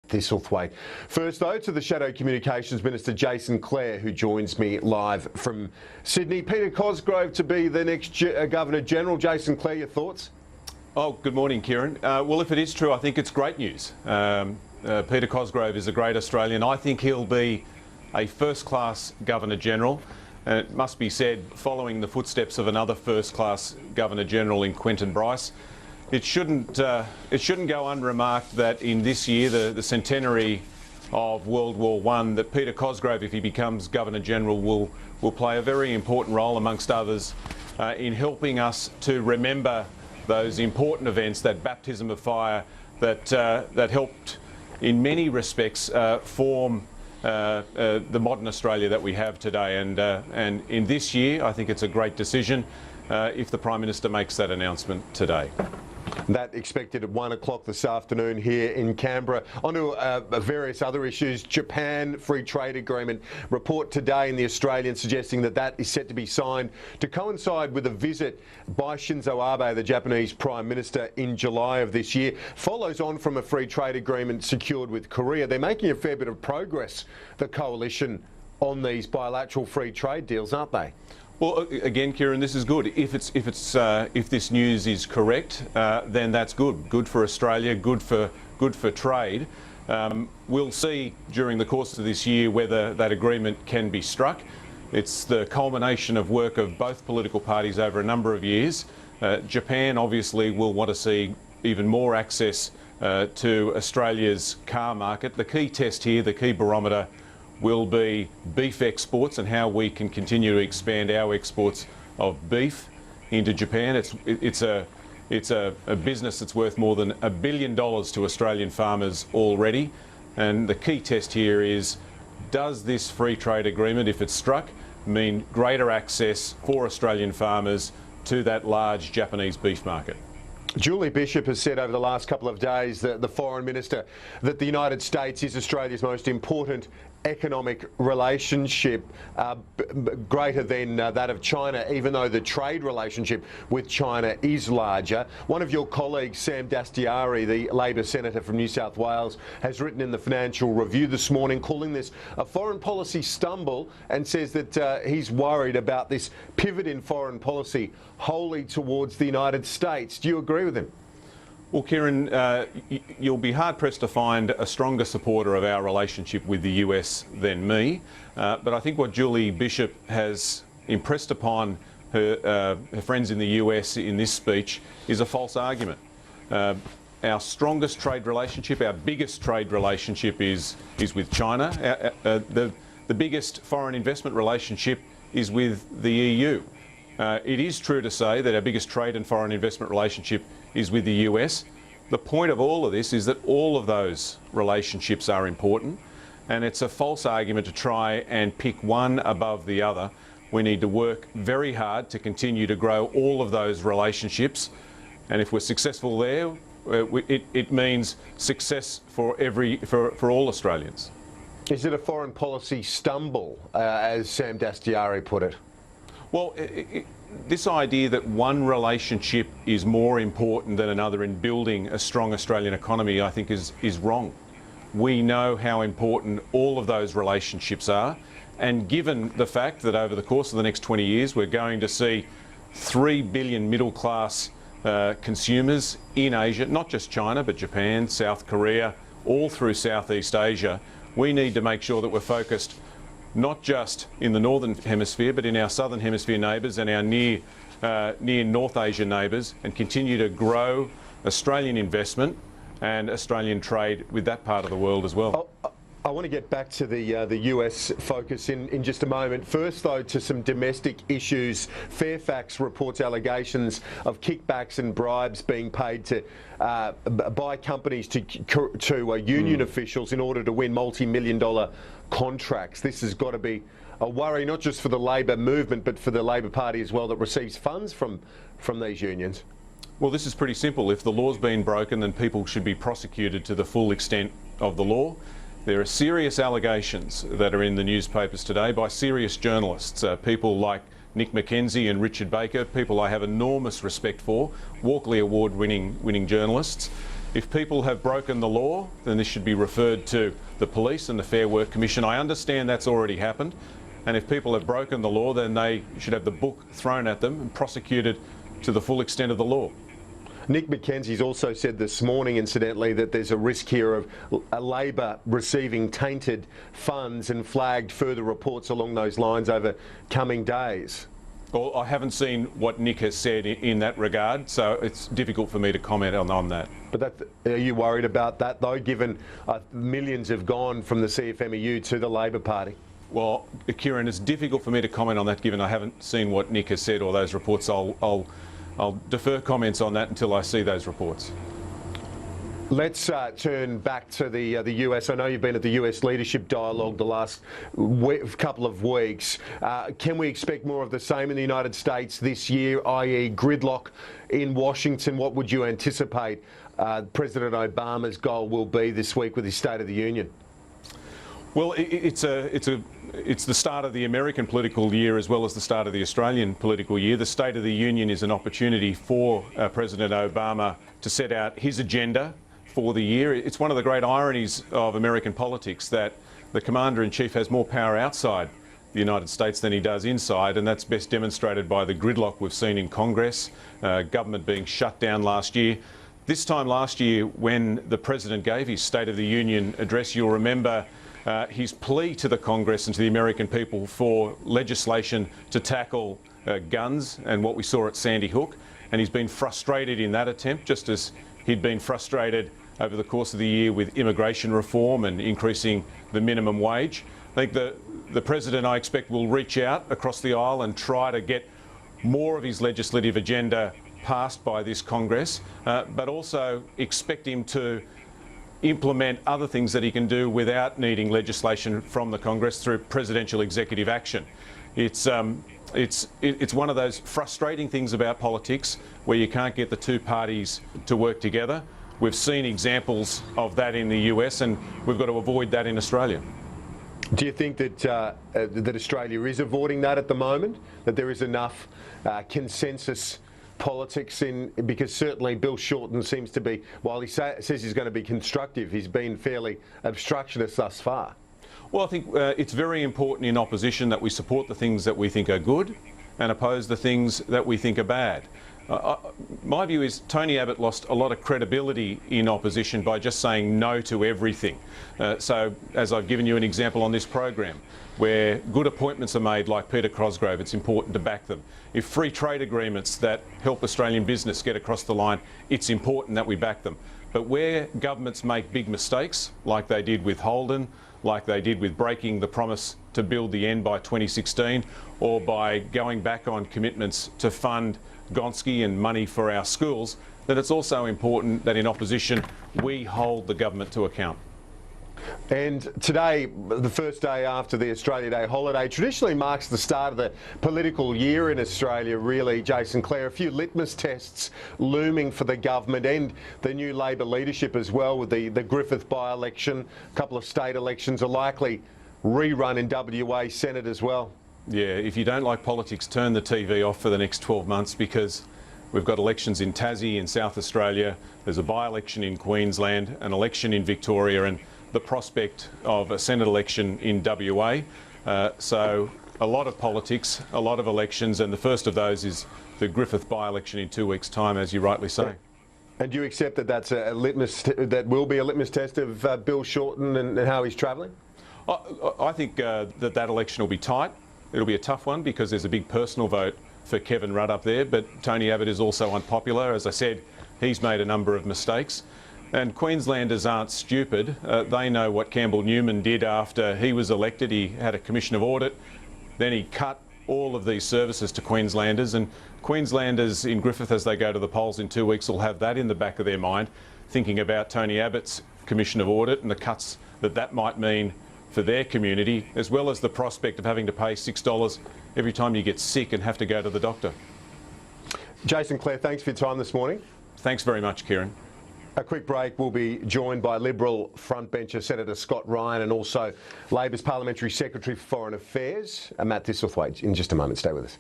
Thistlethwaite. First, though, to the Shadow Communications Minister, Jason Clare, who joins me live from Sydney. Peter Cosgrove to be the next Governor-General. Jason Clare, your thoughts? Oh, good morning, Kieran. Well, if it is true, I think it's great news. Peter Cosgrove is a great Australian. I think he'll be a first-class Governor-General. And it must be said, following the footsteps of another first-class Governor-General in Quentin Bryce, it shouldn't go unremarked that in this year, the centenary of World War I, that Peter Cosgrove, if he becomes Governor-General, will play a very important role, amongst others, in helping us to remember those important events, that baptism of fire that helped, in many respects, form the modern Australia that we have today. And in this year, I think it's a great decision if the Prime Minister makes that announcement today. That expected at 1 o'clock this afternoon here in Canberra. On to various other issues. Japan free trade agreement report today in The Australian suggesting that is set to be signed to coincide with a visit by Shinzo Abe, the Japanese Prime Minister, in July of this year. Follows on from a free trade agreement secured with Korea. They're making a fair bit of progress, the coalition, on these bilateral free trade deals, aren't they? Well, again, Kieran, this is good. If this news is correct, then that's good. Good for Australia. Good for trade. We'll see during the course of this year whether that agreement can be struck. It's the culmination of work of both political parties over a number of years. Japan obviously will want to see even more access to Australia's car market. The key test here, the key barometer, will be beef exports and how we can continue to expand our exports of beef into Japan. It's a business that's worth more than $1 billion to Australian farmers already. And the key test here is, does this free trade agreement, if it's struck, mean greater access for Australian farmers to that large Japanese beef market? Julie Bishop has said over the last couple of days, the Foreign Minister, that the United States is Australia's most important economic relationship, greater than that of China, even though the trade relationship with China is larger. One of your colleagues, Sam Dastyari, the Labor Senator from New South Wales, has written in the Financial Review this morning calling this a foreign policy stumble, and says that he's worried about this pivot in foreign policy wholly towards the United States. Do you agree with him? Well, Kieran, you'll be hard-pressed to find a stronger supporter of our relationship with the US than me. But I think what Julie Bishop has impressed upon her friends in the US in this speech is a false argument. Our strongest trade relationship, our biggest trade relationship is with China. The biggest foreign investment relationship is with the EU. It is true to say that our biggest trade and foreign investment relationship is with the US. The point of all of this is that all of those relationships are important, and it's a false argument to try and pick one above the other. We need to work very hard to continue to grow all of those relationships, and if we're successful there, it means success for all Australians. Is it a foreign policy stumble, as Sam Dastyari put it? Well, this idea that one relationship is more important than another in building a strong Australian economy, I think is wrong. We know how important all of those relationships are, and given the fact that over the course of the next 20 years we're going to see 3 billion middle-class consumers in Asia, not just China but Japan, South Korea, all through Southeast Asia, we need to make sure that we're focused not just in the Northern Hemisphere, but in our Southern Hemisphere neighbours and our near North Asia neighbours, and continue to grow Australian investment and Australian trade with that part of the world as well. I want to get back to the US focus in just a moment. First, though, to some domestic issues. Fairfax reports allegations of kickbacks and bribes being paid to by companies to union officials in order to win multi-million-dollar contracts. This has got to be a worry, not just for the Labor movement, but for the Labor Party as well, that receives funds from these unions. Well, this is pretty simple. If the law's been broken, then people should be prosecuted to the full extent of the law. There are serious allegations that are in the newspapers today by serious journalists, people like Nick McKenzie and Richard Baker, people I have enormous respect for, Walkley Award winning journalists. If people have broken the law, then this should be referred to the police and the Fair Work Commission. I understand that's already happened. And if people have broken the law, then they should have the book thrown at them and prosecuted to the full extent of the law. Nick Mackenzie's also said this morning, incidentally, that there's a risk here of Labor receiving tainted funds and flagged further reports along those lines over coming days. Well, I haven't seen what Nick has said in that regard, so it's difficult for me to comment on that. But are you worried about that, though, given millions have gone from the CFMEU to the Labor Party? Well, Kieran, it's difficult for me to comment on that, given I haven't seen what Nick has said or those reports. I'll defer comments on that until I see those reports. Let's turn back to the US. I know you've been at the US leadership dialogue the last couple of weeks. Can we expect more of the same in the United States this year, i.e. gridlock in Washington? What would you anticipate President Obama's goal will be this week with his State of the Union? Well, it's the start of the American political year as well as the start of the Australian political year. The State of the Union is an opportunity for President Obama to set out his agenda for the year. It's one of the great ironies of American politics that the Commander-in-Chief has more power outside the United States than he does inside, and that's best demonstrated by the gridlock we've seen in Congress, government being shut down last year. This time last year, when the President gave his State of the Union address, you'll remember his plea to the Congress and to the American people for legislation to tackle guns and what we saw at Sandy Hook. And he's been frustrated in that attempt, just as he'd been frustrated over the course of the year with immigration reform and increasing the minimum wage. I think the President, I expect, will reach out across the aisle and try to get more of his legislative agenda passed by this Congress, but also expect him to implement other things that he can do without needing legislation from the Congress through presidential executive action. It's one of those frustrating things about politics where you can't get the two parties to work together. We've seen examples of that in the US, and we've got to avoid that in Australia. Do you think that that Australia is avoiding that at the moment? That there is enough consensus politics because certainly Bill Shorten seems to be, while he says he's going to be constructive, he's been fairly obstructionist thus far. Well, I think it's very important in opposition that we support the things that we think are good and oppose the things that we think are bad. My view is Tony Abbott lost a lot of credibility in opposition by just saying no to everything. So, as I've given you an example on this program, where good appointments are made like Peter Cosgrove, it's important to back them. If free trade agreements that help Australian business get across the line, it's important that we back them. But where governments make big mistakes, like they did with Holden, like they did with breaking the promise to build the end by 2016, or by going back on commitments to fund Gonski and money for our schools, then it's also important that in opposition we hold the government to account. And today, the first day after the Australia Day holiday, traditionally marks the start of the political year in Australia, really, Jason Clare. A few litmus tests looming for the government and the new Labor leadership as well, with the Griffith by-election. A couple of state elections, a likely rerun in WA Senate as well. Yeah, if you don't like politics, turn the TV off for the next 12 months, because we've got elections in Tassie, in South Australia, there's a by-election in Queensland, an election in Victoria, and the prospect of a Senate election in WA. So a lot of politics, a lot of elections, and the first of those is the Griffith by-election in 2 weeks' time, as you rightly say. And do you accept that that's a litmus, that will be a litmus test of Bill Shorten and how he's travelling? I think that election will be tight. It'll be a tough one because there's a big personal vote for Kevin Rudd up there, but Tony Abbott is also unpopular. As I said, he's made a number of mistakes. And Queenslanders aren't stupid. They know what Campbell Newman did after he was elected. He had a commission of audit, then he cut all of these services to Queenslanders, and Queenslanders in Griffith, as they go to the polls in 2 weeks, will have that in the back of their mind, thinking about Tony Abbott's commission of audit and the cuts that might mean for their community, as well as the prospect of having to pay $6 every time you get sick and have to go to the doctor. Jason Clare, thanks for your time this morning. Thanks very much, Kieran. A quick break. We'll be joined by Liberal frontbencher Senator Scott Ryan and also Labor's Parliamentary Secretary for Foreign Affairs, Matt Thistlethwaite, in just a moment. Stay with us.